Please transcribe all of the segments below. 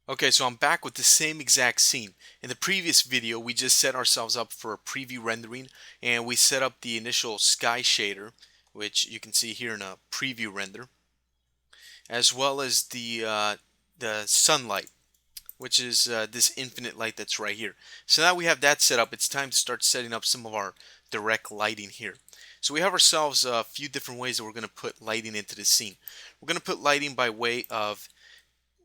Okay, so I'm back with the same exact scene. In the previous video, we just set ourselves up for a preview rendering, and we set up the initial sky shader, which you can see here in a preview render, as well as the sunlight, which is this infinite light that's right here. So now we have that set up. It's time to start setting up some of our direct lighting here. So we have ourselves a few different ways that we're going to put lighting into the scene. We're going to put lighting by way of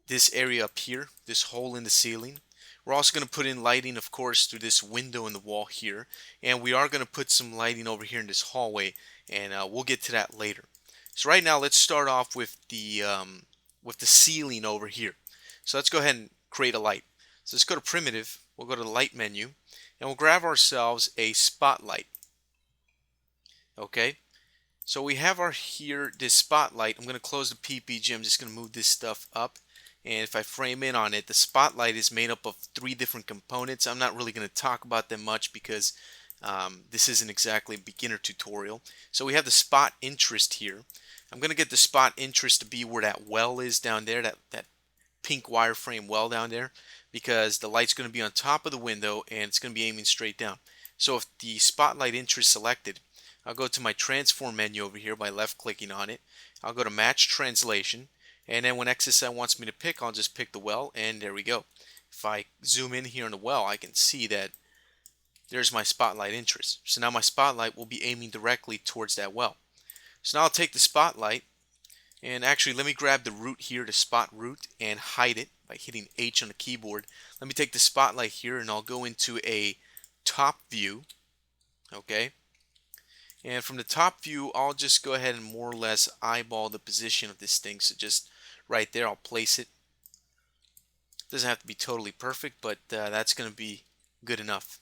this area up here, this hole in the ceiling. We're also going to put in lighting, of course, through this window in the wall here. And we are going to put some lighting over here in this hallway, and we'll get to that later. So right now, let's start off with the ceiling over here. So let's go ahead and create a light. So let's go to primitive. We'll go to the light menu, and we'll grab ourselves a spotlight. Okay. So we have our here this spotlight. I'm going to close the PPG. I'm just going to move this stuff up. And if I frame in on it, the spotlight is made up of three different components. I'm not really going to talk about them much because this isn't exactly a beginner tutorial. So we have the spot interest here. I'm going to get the spot interest to be where that well is down there, that pink wireframe well down there, because the light's going to be on top of the window and it's going to be aiming straight down. So if the spotlight interest selected, I'll go to my transform menu over here by left clicking on it. I'll go to match translation, and then when XSI wants me to pick, I'll just pick the well, and there we go. If I zoom in here on the well, I can see that there's my spotlight interest. So now my spotlight will be aiming directly towards that well. So now I'll take the spotlight, and actually let me grab the root here, to spot root, and hide it by hitting H on the keyboard. Let me take the spotlight here, and I'll go into a top view. Okay. And from the top view, I'll just go ahead and more or less eyeball the position of this thing. So just right there, I'll place it. Doesn't have to be totally perfect, but that's going to be good enough.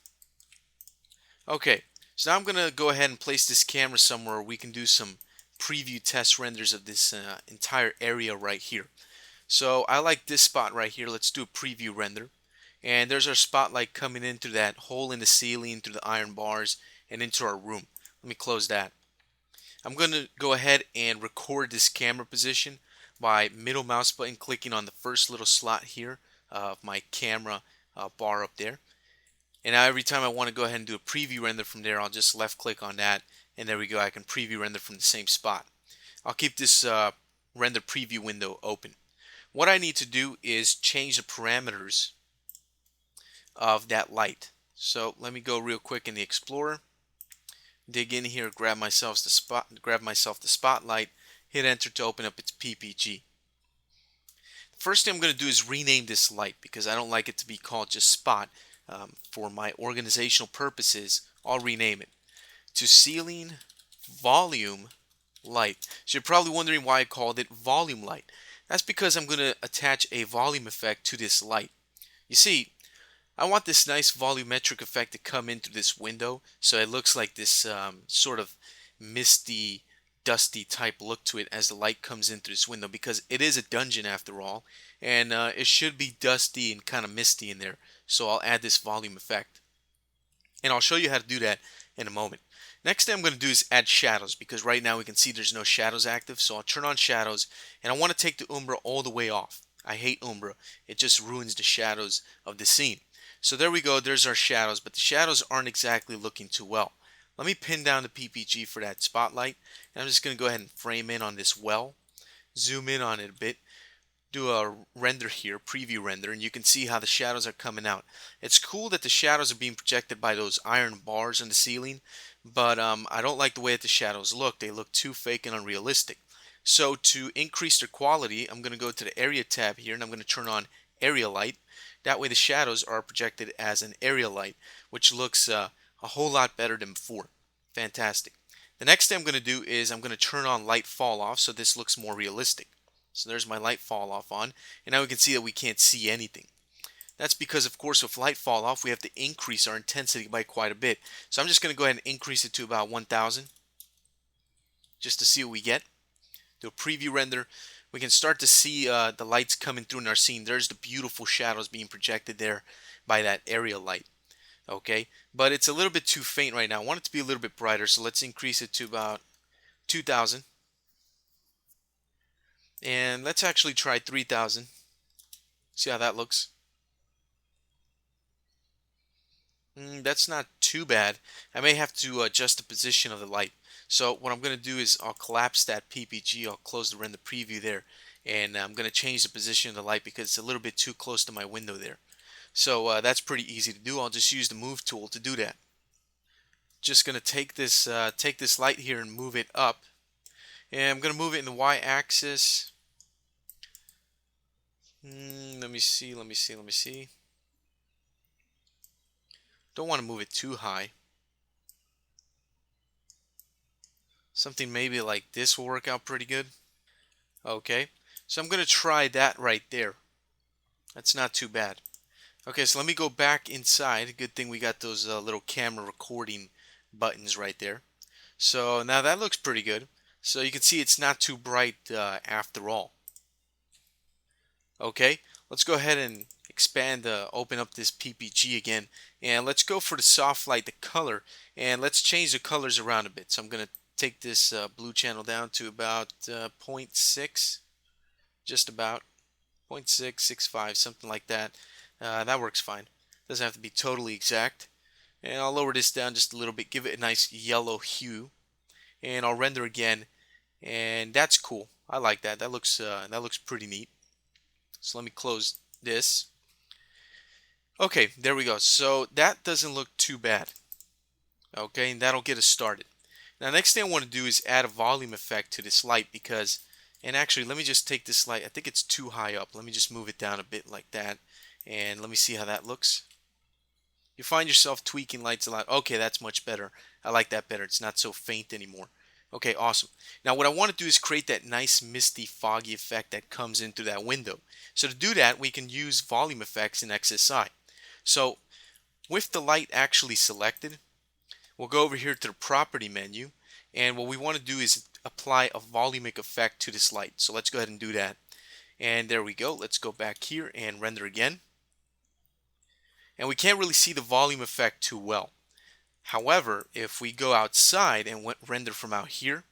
Okay, so now I'm going to go ahead and place this camera somewhere where we can do some preview test renders of this entire area right here. So I like this spot right here. Let's do a preview render. And there's our spotlight coming in through that hole in the ceiling, through the iron bars, and into our room. Let me close that. I'm going to go ahead and record this camera position by middle mouse button clicking on the first little slot here of my camera bar up there. And now every time I want to go ahead and do a preview render from there, I'll just left click on that, and there we go. I can preview render from the same spot. I'll keep this render preview window open. What I need to do is change the parameters of that light. So let me go real quick in the Explorer, dig in here, grab myself the spotlight, hit enter to open up its PPG. First thing I'm going to do is rename this light because I don't like it to be called just spot. For my organizational purposes, I'll rename it to ceiling volume light. So you're probably wondering why I called it volume light. That's because I'm going to attach a volume effect to this light. You see, I want this nice volumetric effect to come into this window so it looks like this sort of misty, dusty type look to it as the light comes into this window, because it is a dungeon after all, and it should be dusty and kind of misty in there. So I'll add this volume effect, and I'll show you how to do that in a moment. Next thing I'm going to do is add shadows, because right now we can see there's no shadows active. So I'll turn on shadows, and I want to take the Umbra all the way off. I hate Umbra. It just ruins the shadows of the scene. So there we go, there's our shadows, but the shadows aren't exactly looking too well. Let me pin down the PPG for that spotlight, and I'm just going to go ahead and frame in on this well, zoom in on it a bit, do a render here, preview render, and you can see how the shadows are coming out. It's cool that the shadows are being projected by those iron bars on the ceiling, but I don't like the way that the shadows look. They look too fake and unrealistic. So to increase their quality, I'm going to go to the area tab here, and I'm going to turn on area light. That way the shadows are projected as an area light, which looks a whole lot better than before. Fantastic. The next thing I'm going to do is I'm going to turn on light fall off so this looks more realistic. So there's my light fall off on, and now we can see that we can't see anything. That's because, of course, with light fall off, we have to increase our intensity by quite a bit. So I'm just going to go ahead and increase it to about 1000 just to see what we get. Do a preview render. We can start to see the lights coming through in our scene. There's the beautiful shadows being projected there by that area light. Okay, but it's a little bit too faint right now. I want it to be a little bit brighter, so let's increase it to about 2000. And let's actually try 3000. See how that looks? That's not too bad. I may have to adjust the position of the light. So what I'm going to do is I'll collapse that PPG. I'll close the render preview there. And I'm going to change the position of the light because it's a little bit too close to my window there. So that's pretty easy to do. I'll just use the move tool to do that. Just going to take this light here and move it up. And I'm going to move it in the y-axis. Let me see. Don't want to move it too high. Something maybe like this will work out pretty good. Okay, so I'm going to try that right there. That's not too bad. Okay, so let me go back inside. Good thing we got those little camera recording buttons right there. So now that looks pretty good. So you can see it's not too bright after all. Okay, let's go ahead and expand, open up this PPG again, and let's go for the soft light, the color, and let's change the colors around a bit. So I'm going to take this blue channel down to about 0.6, just about 0.665, something like that. That works fine. Doesn't have to be totally exact. And I'll lower this down just a little bit, give it a nice yellow hue, and I'll render again, and that's cool. I like that. That looks pretty neat. So let me close this. Okay, there we go. So that doesn't look too bad. Okay, and that'll get us started. Now, next thing I want to do is add a volume effect to this light because, and actually, let me just take this light. I think it's too high up. Let me just move it down a bit like that, and let me see how that looks. You find yourself tweaking lights a lot. Okay, that's much better. I like that better. It's not so faint anymore. Okay, awesome. Now what I want to do is create that nice misty foggy effect that comes in through that window. So to do that, we can use volume effects in XSI. So with the light actually selected, we'll go over here to the property menu, and what we want to do is apply a volumic effect to this light. So let's go ahead and do that. And there we go. Let's go back here and render again. And we can't really see the volume effect too well. However, if we go outside and render from out here,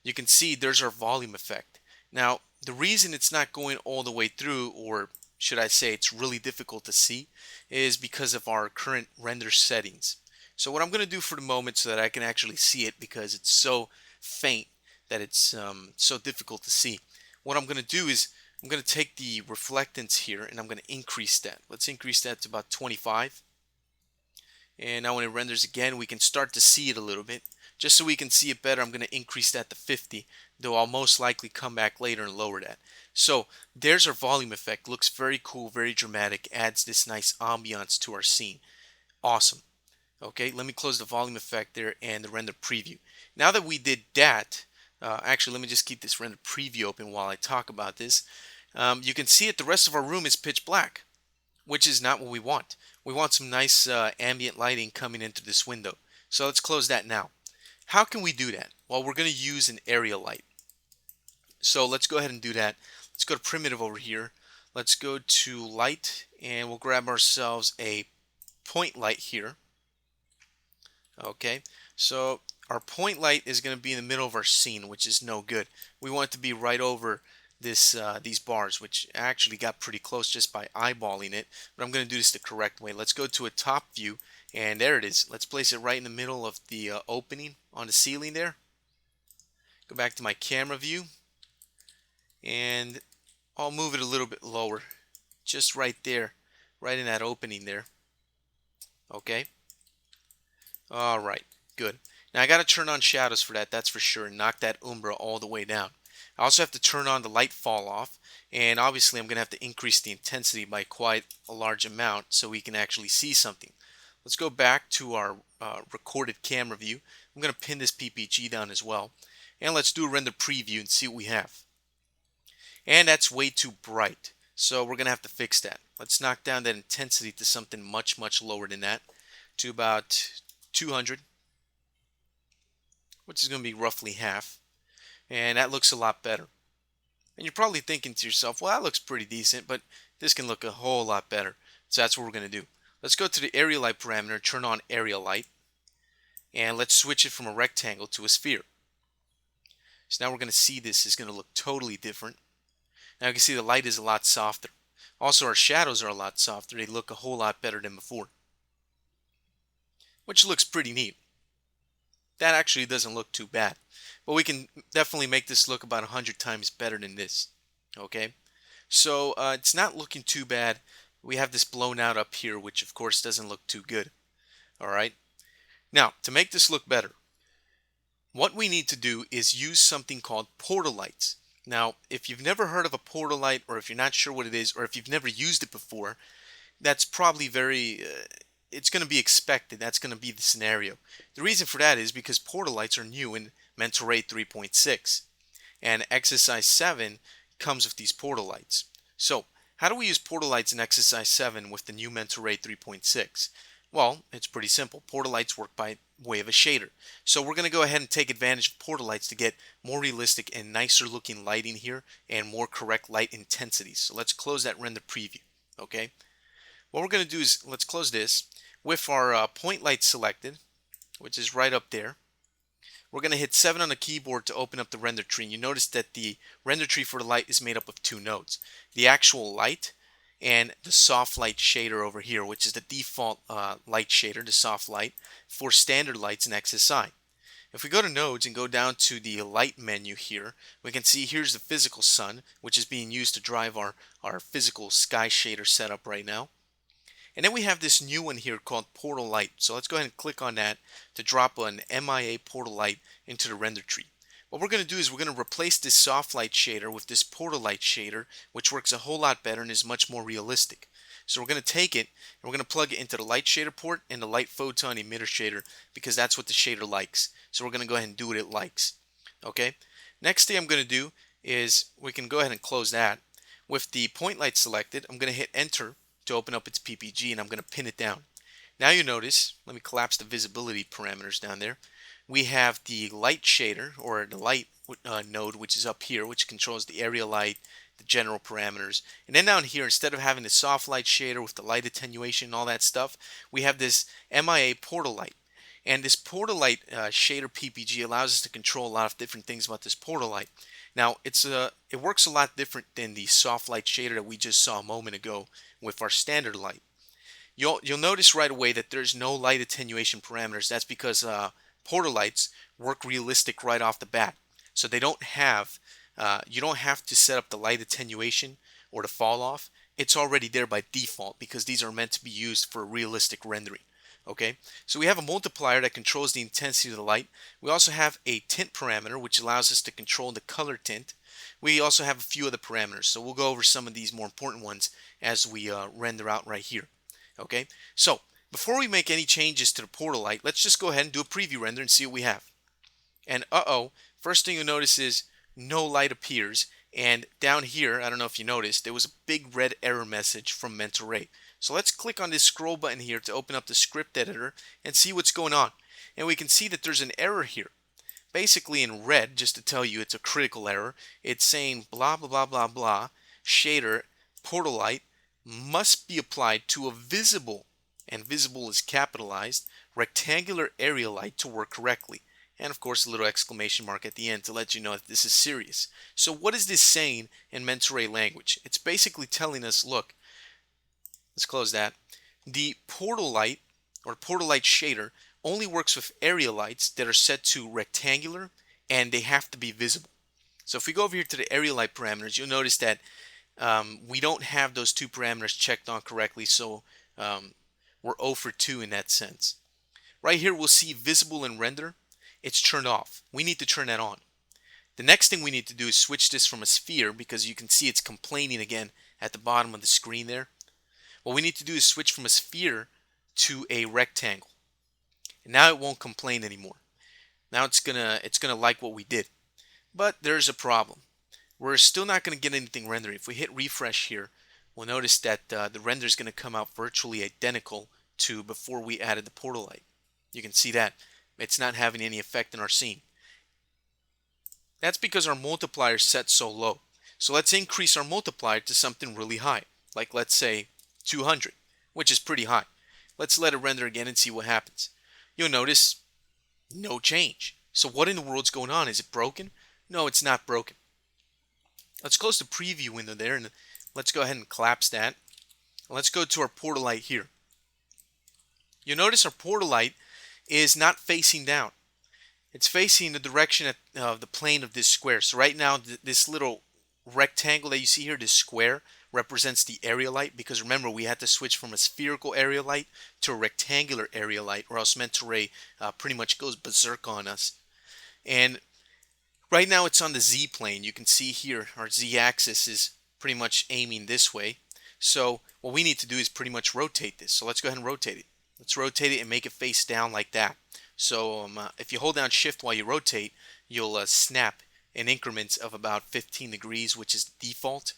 you can see there's our volume effect. Now, the reason it's not going all the way through, or should I say it's really difficult to see, is because of our current render settings. So what I'm going to do for the moment so that I can actually see it, because it's so faint that it's so difficult to see. What I'm going to do is I'm going to take the reflectance here and I'm going to increase that. Let's increase that to about 25. And now when it renders again, we can start to see it a little bit. Just so we can see it better, I'm going to increase that to 50, though I'll most likely come back later and lower that. So there's our volume effect. Looks very cool, very dramatic, adds this nice ambiance to our scene. Awesome. Okay, let me close the volume effect there and the render preview. Now that we did that, actually let me just keep this render preview open while I talk about this. You can see it, the rest of our room is pitch black, which is not what we want. We want some nice ambient lighting coming into this window. So let's close that now. How can we do that? Well, we're going to use an area light. So let's go ahead and do that. Let's go to primitive over here. Let's go to light and we'll grab ourselves a point light here. Okay, so our point light is going to be in the middle of our scene, which is no good. We want it to be right over this these bars, which actually got pretty close just by eyeballing it, but I'm going to do this the correct way. Let's go to a top view, and there it is. Let's place it right in the middle of the opening on the ceiling there. Go back to my camera view, and I'll move it a little bit lower, just right there, right in that opening there. Okay. All right, good. Now I got to turn on shadows for that, that's for sure, and knock that umbra all the way down. I also have to turn on the light fall off, and obviously I'm going to have to increase the intensity by quite a large amount so we can actually see something. Let's go back to our recorded camera view. I'm going to pin this PPG down as well, and let's do a render preview and see what we have. And that's way too bright, so we're going to have to fix that. Let's knock down that intensity to something much, much lower than that, to about 200, which is going to be roughly half, and that looks a lot better. And you're probably thinking to yourself, well, that looks pretty decent, but this can look a whole lot better. So that's what we're going to do. Let's go to the area light parameter, turn on area light, and let's switch it from a rectangle to a sphere. So now we're going to see this is going to look totally different. Now you can see the light is a lot softer. Also, our shadows are a lot softer. They look a whole lot better than before, which looks pretty neat. That actually doesn't look too bad, but we can definitely make this look about 100 times better than this. Okay, so it's not looking too bad. We have this blown out up here, which of course doesn't look too good. All right, now to make this look better, what we need to do is use something called portal lights. Now, if you've never heard of a portal light, or if you're not sure what it is, or if you've never used it before, that's probably it's going to be expected. That's going to be the scenario. The reason for that is because portal lights are new in Mentor 3.6, and XSI 7 comes with these portal lights. So, how do we use portal lights in XSI 7 with the new Mentor 3.6? Well, it's pretty simple. Portal lights work by way of a shader. So we're going to go ahead and take advantage of portal lights to get more realistic and nicer looking lighting here and more correct light intensity. So let's close that render preview. Okay. What we're going to do is let's close this with our point light selected, which is right up there. We're going to hit 7 on the keyboard to open up the render tree. And you notice that the render tree for the light is made up of two nodes. The actual light and the soft light shader over here, which is the default light shader, the soft light, for standard lights in XSI. If we go to nodes and go down to the light menu here, we can see here's the physical sun, which is being used to drive our physical sky shader setup right now. And then we have this new one here called Portal Light. So let's go ahead and click on that to drop an MIA Portal Light into the render tree. What we're going to do is we're going to replace this soft light shader with this portal light shader, which works a whole lot better and is much more realistic. So we're going to take it and we're going to plug it into the light shader port and the light photon emitter shader, because that's what the shader likes. So we're going to go ahead and do what it likes. Okay. Next thing I'm going to do is we can go ahead and close that. With the point light selected, I'm going to hit enter to open up its PPG, and I'm going to pin it down. Now you notice, let me collapse the visibility parameters down there. We have the light shader, or the light node, which is up here, which controls the area light, the general parameters. And then down here, instead of having the soft light shader with the light attenuation and all that stuff, we have this MIA portal light. And this portal light shader PPG allows us to control a lot of different things about this portal light. Now, it works a lot different than the soft light shader that we just saw a moment ago with our standard light. You'll notice right away that there's no light attenuation parameters. That's because portal lights work realistic right off the bat. So they don't have, you don't have to set up the light attenuation or the fall off. It's already there by default because these are meant to be used for realistic rendering. Okay, so we have a multiplier that controls the intensity of the light. We also have a tint parameter, which allows us to control the color tint. We also have a few other parameters, so we'll go over some of these more important ones as we render out right here. Okay, so before we make any changes to the portal light, let's just go ahead and do a preview render and see what we have. And first thing you'll notice is no light appears. And down here, I don't know if you noticed, there was a big red error message from Mentor 8. So let's click on this scroll button here to open up the script editor and see what's going on. And we can see that there's an error here. Basically in red, just to tell you it's a critical error, it's saying blah blah blah blah blah, shader, portal light must be applied to a visible, and visible is capitalized, rectangular area light to work correctly. And of course a little exclamation mark at the end to let you know that this is serious. So what is this saying in Mentor 8 language? It's basically telling us, look, let's close that. The portal light or portal light shader only works with area lights that are set to rectangular and they have to be visible. So if we go over here to the area light parameters, you'll notice that we don't have those two parameters checked on correctly, so we're 0 for 2 in that sense. Right here we'll see visible and render. It's turned off. We need to turn that on. The next thing we need to do is switch this from a sphere, because you can see it's complaining again at the bottom of the screen there. What we need to do is switch from a sphere to a rectangle. And now it won't complain anymore. Now it's gonna like what we did. But there's a problem. We're still not going to get anything rendering. If we hit refresh here, we'll notice that the render is going to come out virtually identical to before we added the portal light. You can see that it's not having any effect in our scene. That's because our multiplier is set so low. So let's increase our multiplier to something really high, like let's say 200, which is pretty high. Let's let it render again and see what happens. You'll notice no change. So what in the world's going on? Is it broken? No, it's not broken. Let's close the preview window there and Let's go ahead and collapse that. Let's go to our portal light here. You'll notice our portal light is not facing down. It's facing the direction of the plane of this square. So right now, this little rectangle that you see here, this square, represents the area light, because remember, we had to switch from a spherical area light to a rectangular area light, or else Manta Ray pretty much goes berserk on us. And right now it's on the Z plane. You can see here our Z axis is pretty much aiming this way. So what we need to do is pretty much rotate this. So let's go ahead and rotate it. Let's rotate it and make it face down like that. So if you hold down shift while you rotate, you'll snap in increments of about 15 degrees, which is default.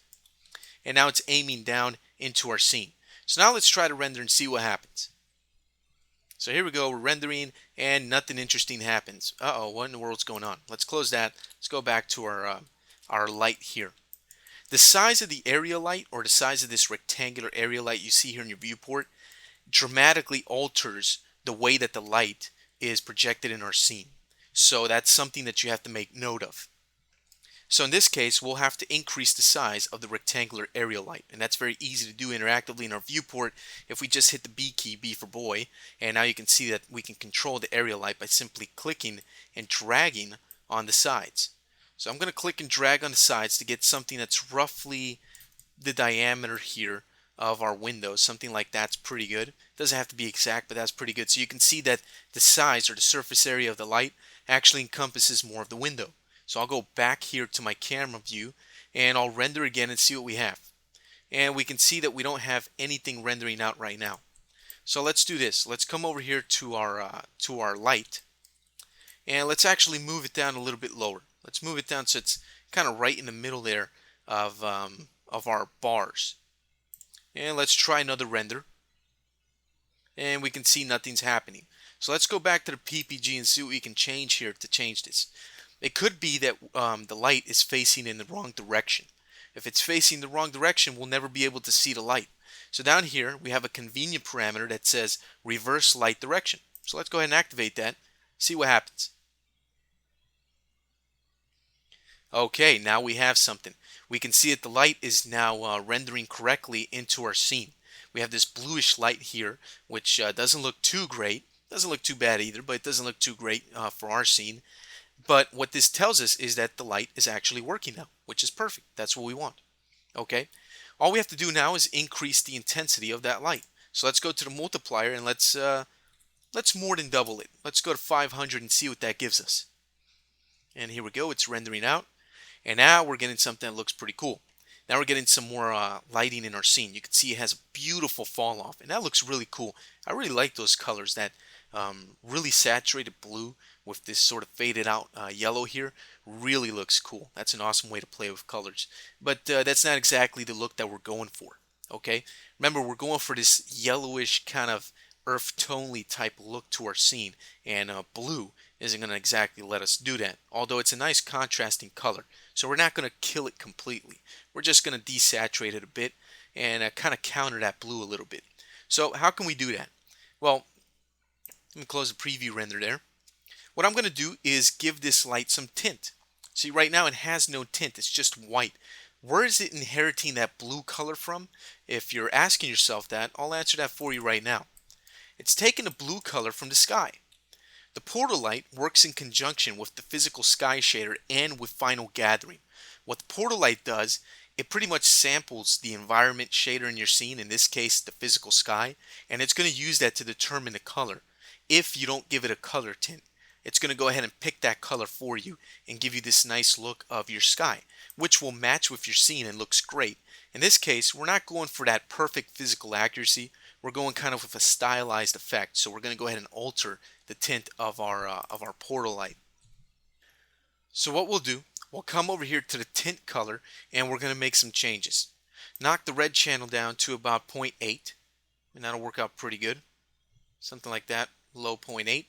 And now it's aiming down into our scene. So now let's try to render and see what happens. So here we go, we're rendering and nothing interesting happens. Uh-oh, what in the world's going on? Let's close that. Let's go back to our light here. The size of the area light, or the size of this rectangular area light you see here in your viewport, dramatically alters the way that the light is projected in our scene. So that's something that you have to make note of. So in this case, we'll have to increase the size of the rectangular area light, and that's very easy to do interactively in our viewport if we just hit the B key, B for boy, and now you can see that we can control the area light by simply clicking and dragging on the sides. So I'm going to click and drag on the sides to get something that's roughly the diameter here of our window. Something like that's pretty good. Doesn't have to be exact, but that's pretty good. So you can see that the size, or the surface area of the light, actually encompasses more of the window. So I'll go back here to my camera view and I'll render again and see what we have. And we can see that we don't have anything rendering out right now. So let's do this. Let's come over here to our light, and let's actually move it down a little bit lower. Let's move it down so it's kind of right in the middle there of our bars. And let's try another render. And we can see nothing's happening. So let's go back to the PPG and see what we can change here to change this. It could be that the light is facing in the wrong direction. If it's facing the wrong direction, we'll never be able to see the light. So down here, we have a convenient parameter that says reverse light direction. So let's go ahead and activate that, see what happens. Okay, now we have something. We can see that the light is now rendering correctly into our scene. We have this bluish light here, which doesn't look too great. Doesn't look too bad either, but it doesn't look too great for our scene. But what this tells us is that the light is actually working now, which is perfect. That's what we want. Okay? All we have to do now is increase the intensity of that light. So let's go to the multiplier and let's more than double it. Let's go to 500 and see what that gives us. And here we go. It's rendering out. And now we're getting something that looks pretty cool. Now we're getting some more lighting in our scene. You can see it has a beautiful fall off, and that looks really cool. I really like those colors, that really saturated blue with this sort of faded out yellow here. Really looks cool. That's an awesome way to play with colors. But that's not exactly the look that we're going for. Okay, remember, we're going for this yellowish kind of earth tonely type look to our scene, and blue isn't going to exactly let us do that, although it's a nice contrasting color. So we're not going to kill it completely. We're just going to desaturate it a bit and kind of counter that blue a little bit. So how can we do that? Well, let me close the preview render there. What I'm going to do is give this light some tint. See, right now it has no tint. It's just white. Where is it inheriting that blue color from? If you're asking yourself that, I'll answer that for you right now. It's taking the blue color from the sky. The portal light works in conjunction with the physical sky shader and with final gathering. What the portal light does, it pretty much samples the environment shader in your scene, in this case the physical sky, and it's going to use that to determine the color. If you don't give it a color tint, it's going to go ahead and pick that color for you and give you this nice look of your sky, which will match with your scene and looks great. In this case, we're not going for that perfect physical accuracy. We're going kind of with a stylized effect. So we're going to go ahead and alter the tint of our portal light. So what we'll do, we'll come over here to the tint color and we're going to make some changes. Knock the red channel down to about 0.8, and that'll work out pretty good. Something like that, low 0.8.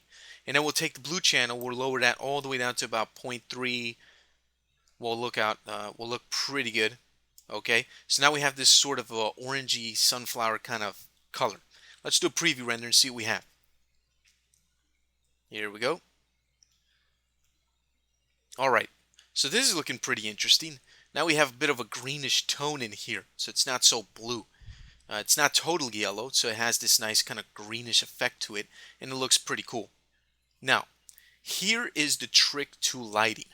And then we'll take the blue channel, we'll lower that all the way down to about 0.3. We'll look pretty good. Okay, so now we have this sort of orangey sunflower kind of color. Let's do a preview render and see what we have. Here we go. Alright, so this is looking pretty interesting. Now we have a bit of a greenish tone in here, so it's not so blue. It's not totally yellow, so it has this nice kind of greenish effect to it, and it looks pretty cool. Now, here is the trick to lighting.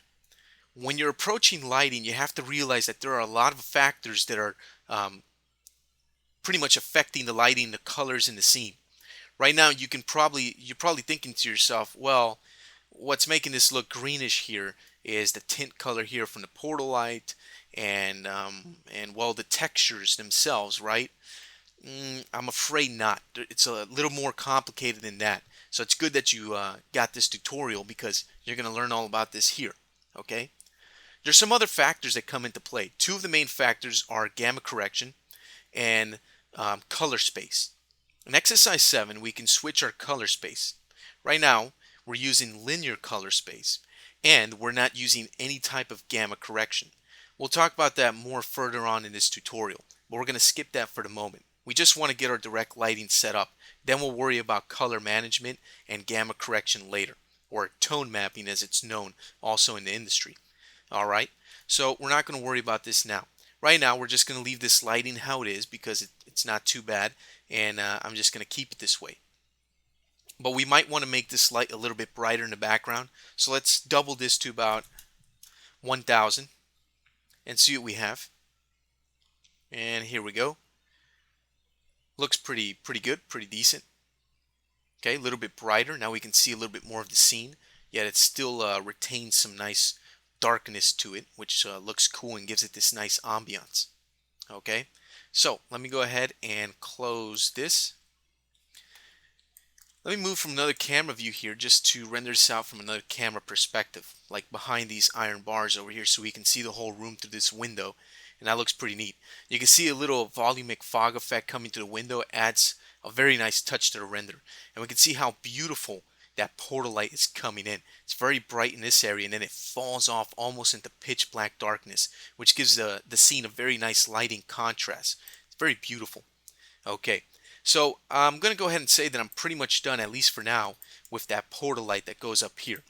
When you're approaching lighting, you have to realize that there are a lot of factors that are pretty much affecting the lighting, the colors in the scene. Right now, you're probably thinking to yourself, well, what's making this look greenish here is the tint color here from the portal light, and well, the textures themselves, right? I'm afraid not. It's a little more complicated than that. So it's good that you got this tutorial, because you're going to learn all about this here. Okay? There's some other factors that come into play. Two of the main factors are gamma correction and color space. In exercise 7, we can switch our color space. Right now, we're using linear color space, and we're not using any type of gamma correction. We'll talk about that more further on in this tutorial, but we're going to skip that for the moment. We just want to get our direct lighting set up. Then we'll worry about color management and gamma correction later, or tone mapping as it's known also in the industry. Alright, so we're not going to worry about this now. Right now, we're just going to leave this lighting how it is, because it's not too bad, and I'm just going to keep it this way. But we might want to make this light a little bit brighter in the background, so let's double this to about 1000 and see what we have. And here we go. Looks pretty good, pretty decent. Okay, a little bit brighter. Now we can see a little bit more of the scene, yet it still retains some nice darkness to it, which looks cool and gives it this nice ambiance. Okay, so let me go ahead and close this. Let me move from another camera view here just to render this out from another camera perspective, like behind these iron bars over here, so we can see the whole room through this window, and that looks pretty neat. You can see a little volumic fog effect coming through the window. It adds a very nice touch to the render, and we can see how beautiful that portal light is coming in. It's very bright in this area, and then it falls off almost into pitch black darkness, which gives the scene a very nice lighting contrast. It's very beautiful. Okay, so I'm going to go ahead and say that I'm pretty much done, at least for now, with that portal light that goes up here.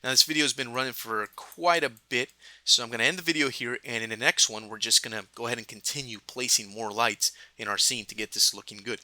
Now this video has been running for quite a bit, so I'm going to end the video here, and in the next one we're just going to go ahead and continue placing more lights in our scene to get this looking good.